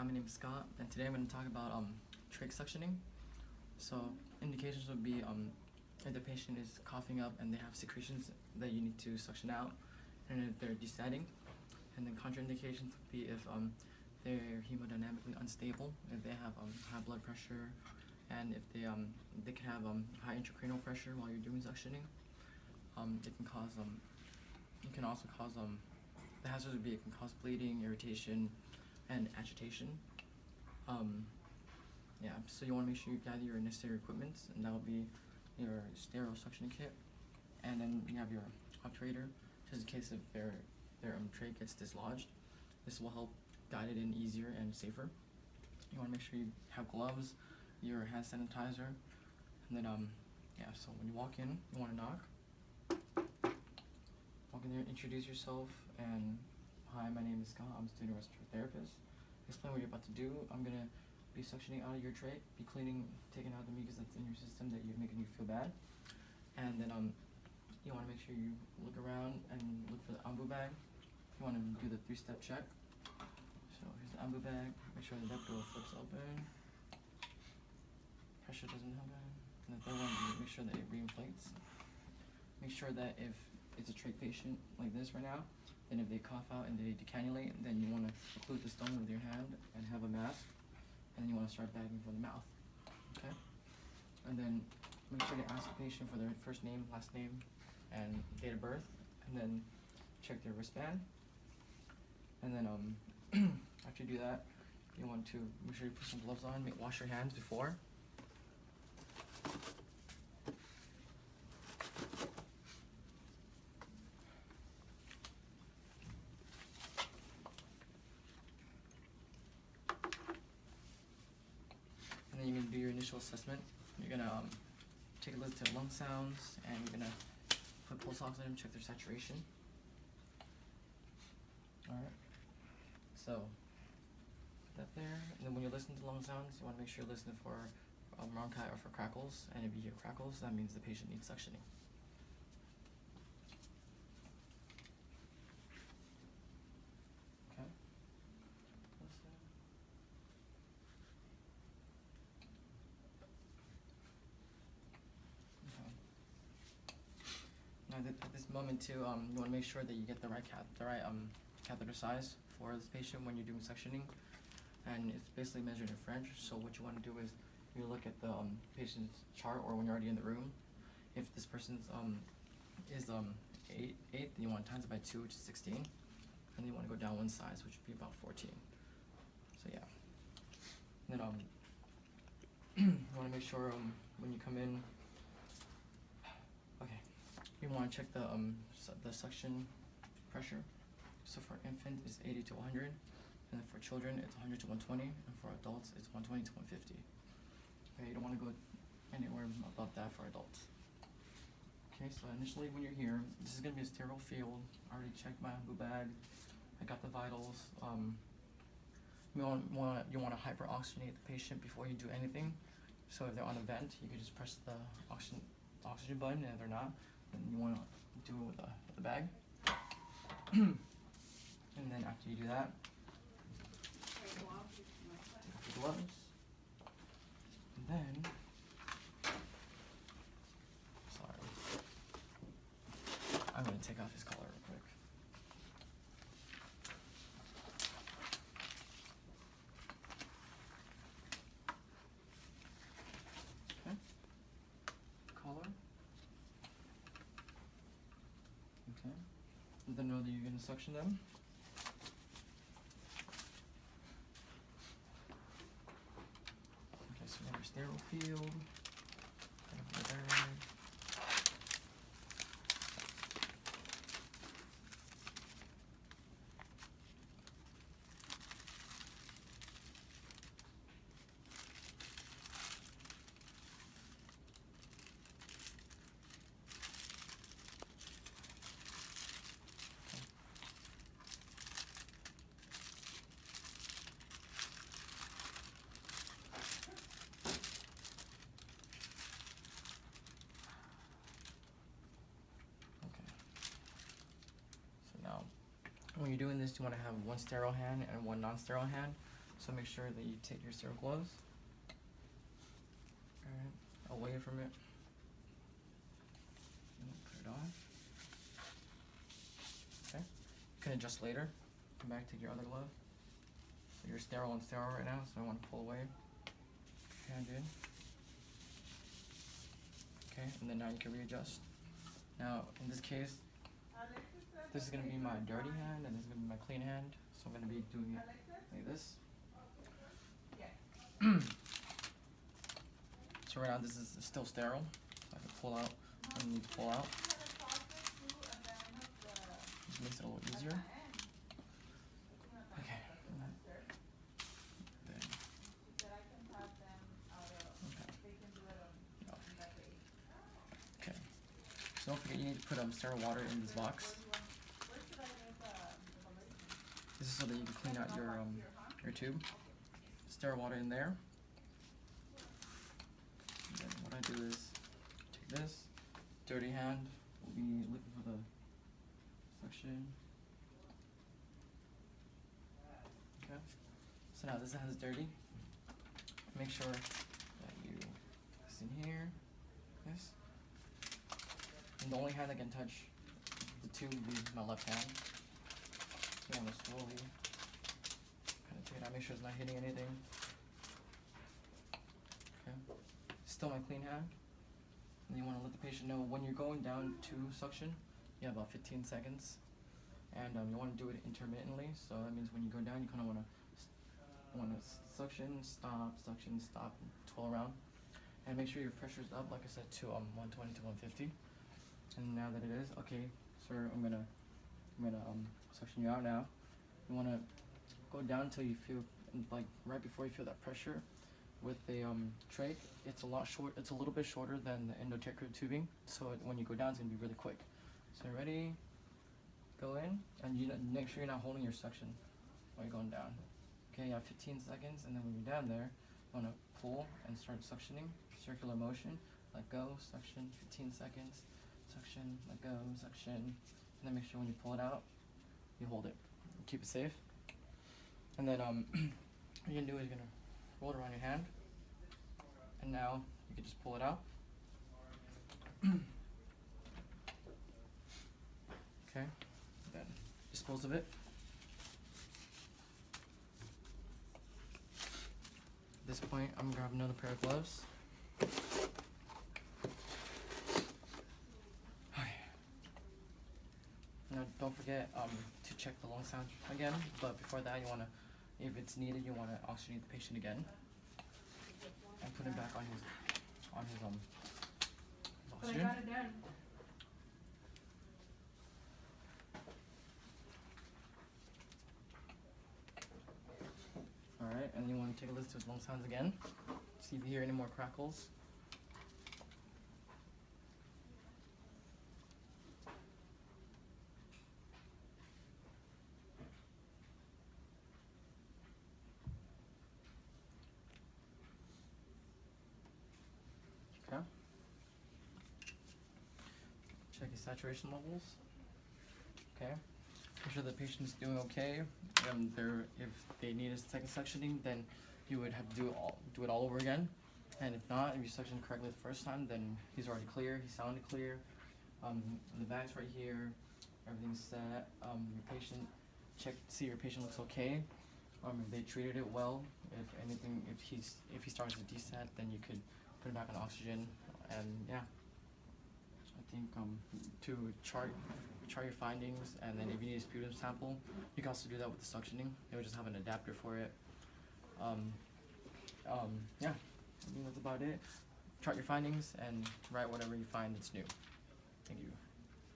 Hi, my name is Scott, and today I'm going to talk about trach suctioning. So indications would be if the patient is coughing up and they have secretions that you need to suction out, and if they're desatting. And then contraindications would be if they're hemodynamically unstable, if they have high blood pressure, and if they can have high intracranial pressure while you're doing suctioning. It can cause it can also cause the hazards would be it can cause bleeding, irritation, and agitation. Yeah, so you want to make sure you gather your necessary equipment, and that will be your sterile suction kit, and then you have your obturator, just in case if their trach gets dislodged. This will help guide it in easier and safer. You want to make sure you have gloves, your hand sanitizer, and then yeah. So when you walk in, you want to knock. Walk in there, introduce yourself, and hi, my name is Scott. I'm a student respiratory therapist. Explain what you're about to do. I'm gonna be suctioning out of your trach, be cleaning, taking out the mucus that's in your system that you're making you feel bad. And then you want to make sure you look around and look for the ambu bag. You want to do the 3-step check. So here's the ambu bag. Make sure the duct door flips open. Pressure doesn't happen. And the third one, make sure that it reinflates. Make sure that if it's a trach patient like this right now, then if they cough out and they decannulate, then you want to occlude the stoma with your hand and have a mask, and then you want to start bagging from the mouth. Okay? And then make sure to ask the patient for their first name, last name, and date of birth, and then check their wristband. And then after you do that, you want to make sure you put some gloves on, wash your hands before. And then you're going to do your initial assessment. You're going to take a listen to lung sounds, and you're going to put pulse ox on them, check their saturation. Alright, so put that there, and then when you listen to lung sounds, you want to make sure you listen for bronchi or for crackles, and if you hear crackles, that means the patient needs suctioning. Okay. Listen. Okay. Now at this moment too, you want to make sure that you get the right catheter size for this patient when you're doing suctioning, and it's basically measured in French. So what you want to do is you look at the patient's chart, or when you're already in the room. If this person's is 8, then you want to times it by 2, which is 16, and then you want to go down one size, which would be about 14. So yeah. And then you want to make sure when you come in, okay, you want to check the suction pressure. So for infant, it's 80 to 100, and then for children, it's 100 to 120, and for adults, it's 120 to 150. Okay, you don't want to go anywhere above that for adults. Okay, so initially when you're here, this is going to be a sterile field. I already checked my ambu bag. I got the vitals. You want to hyperoxygenate the patient before you do anything. So if they're on a vent, you can just press the oxygen button, and if they're not, then you want to do it with the bag. And then after you do that, take off the gloves, and then, sorry, I'm going to take off his collar real quick. Okay, collar. Okay, and then know that you're going to suction them. Okay, so you have your sterile field. When you're doing this, you want to have one sterile hand and one non-sterile hand. So make sure that you take your sterile gloves. Alright, away from it. Put it on. Okay. You can adjust later. Come back, take your other glove. You're sterile and sterile right now, so I want to pull away. Hand in. Okay, and then now you can readjust. Now, in this case, this is going to be my dirty hand, and this is going to be my clean hand. So I'm going to be doing it like this. So right now, this is still sterile. So I can pull out when I need to pull out. Just makes it a little easier. Okay. Okay. So don't forget you need to put sterile water in this box. This is so that you can clean out your tube. Sterile water in there. And then what I do is take this. Dirty hand will be looking for the suction. Okay. So now this hand is dirty. Make sure that you put this in here. This. And the only hand that can touch the tube will be my left hand. So you want to slowly kind of take it out, make sure it's not hitting anything. Okay. Still my clean hand. And you want to let the patient know when you're going down to suction, you have about 15 seconds. And you want to do it intermittently. So that means when you go down, you kind of want to suction, stop, and twirl around. And make sure your pressure is up, like I said, to 120 to 150. And now that it is, okay, sir, I'm gonna suction you out now. You wanna go down till you feel, like right before you feel that pressure. With the trach, it's a little bit shorter than the endotracheal tubing. So when you go down, it's gonna be really quick. So ready, go in, and you make sure you're not holding your suction while you're going down. Okay, you have 15 seconds, and then when you're down there, you wanna pull and start suctioning, circular motion. Let go, suction, 15 seconds. Suction, let go, suction, and then make sure when you pull it out, you hold it. Keep it safe. And then what you're gonna do is you're gonna roll it around your hand, and now you can just pull it out. Okay, then dispose of it. At this point, I'm gonna grab another pair of gloves. Now, don't forget to check the lung sound again, but before that, you want to, if it's needed, you want to oxygenate the patient again and put him back on his oxygen. But I got it done. All right, and you want to take a listen to his lung sounds again. See if you hear any more crackles. Okay. Check his saturation levels. Okay. Make sure the patient's doing okay. If they need a second suctioning, then you would have to do it all over again. And if not, if you suctioned correctly the first time, then he's already clear. He sounded clear. The bag's right here. Everything's set. Your patient, see your patient looks okay. If they treated it well, if anything, if he starts to descent, then you could put him back on oxygen. And yeah, I think to chart your findings, and then if you need a sputum sample, you can also do that with the suctioning. They would just have an adapter for it. Yeah, I think that's about it. Chart your findings and write whatever you find that's new. Thank you.